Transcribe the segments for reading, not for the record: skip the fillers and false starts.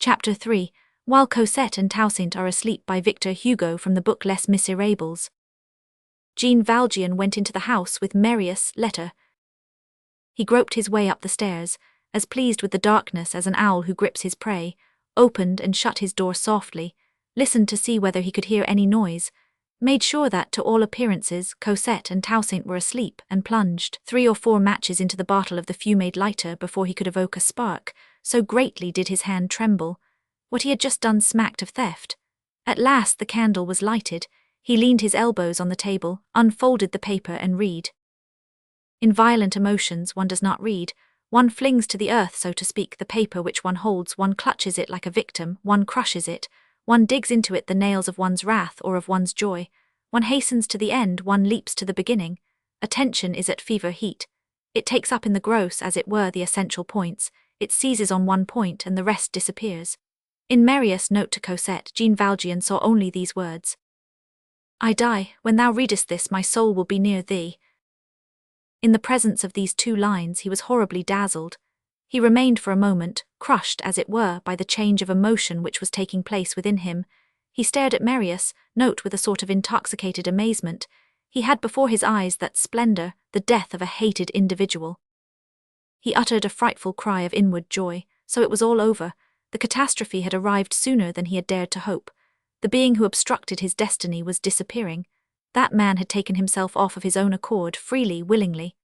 Chapter 3, While Cosette and Toussaint Are Asleep by Victor Hugo from the book Les Misérables. Jean Valjean went into the house with Marius' letter. He groped his way up the stairs, as pleased with the darkness as an owl who grips his prey, opened and shut his door softly, listened to see whether he could hear any noise, made sure that, to all appearances, Cosette and Toussaint were asleep, and plunged 3 or 4 matches into the bottle of the fumade lighter before he could evoke a spark, so greatly did his hand tremble. What he had just done smacked of theft. At last the candle was lighted. He leaned his elbows on the table, unfolded the paper and read. In violent emotions one does not read. One flings to the earth, so to speak, the paper which one holds. One clutches it like a victim. One crushes it. One digs into it the nails of one's wrath or of one's joy. One hastens to the end. One leaps to the beginning. Attention is at fever heat. It takes up in the gross, as it were, the essential points. It seizes on one point and the rest disappears. In Marius' note to Cosette, Jean Valjean saw only these words. I die. When thou readest this, my soul will be near thee. In the presence of these 2 lines he was horribly dazzled. He remained for a moment, crushed, as it were, by the change of emotion which was taking place within him. He stared at Marius' note with a sort of intoxicated amazement. He had before his eyes that splendor, the death of a hated individual. He uttered a frightful cry of inward joy. So it was all over. The catastrophe had arrived sooner than he had dared to hope. The being who obstructed his destiny was disappearing. That man had taken himself off of his own accord, freely, willingly.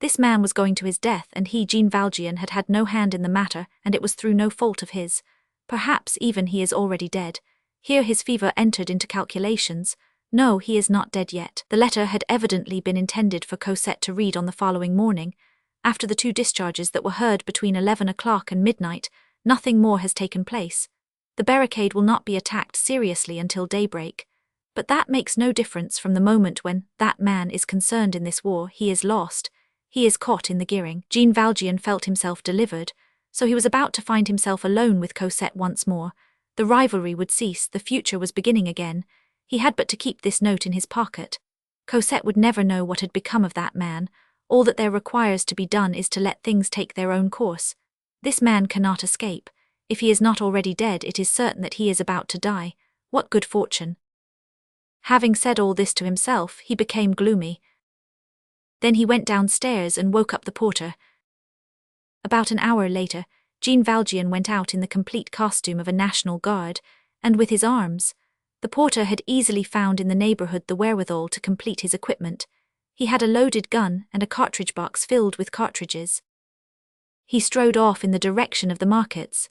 This man was going to his death, and he, Jean Valjean, had had no hand in the matter, and it was through no fault of his. Perhaps even he is already dead. Here his fever entered into calculations. No, he is not dead yet. The letter had evidently been intended for Cosette to read on the following morning. After the 2 discharges that were heard between 11 o'clock and midnight, nothing more has taken place. The barricade will not be attacked seriously until daybreak. But that makes no difference. From the moment when that man is concerned in this war, he is lost. He is caught in the gearing. Jean Valjean felt himself delivered, so he was about to find himself alone with Cosette once more. The rivalry would cease, the future was beginning again. He had but to keep this note in his pocket. Cosette would never know what had become of that man. All that there requires to be done is to let things take their own course. This man cannot escape. If he is not already dead, it is certain that he is about to die. What good fortune! Having said all this to himself, he became gloomy. Then he went downstairs and woke up the porter. About an hour later, Jean Valjean went out in the complete costume of a National Guard, and with his arms. The porter had easily found in the neighborhood the wherewithal to complete his equipment. He had a loaded gun and a cartridge box filled with cartridges. He strode off in the direction of the markets.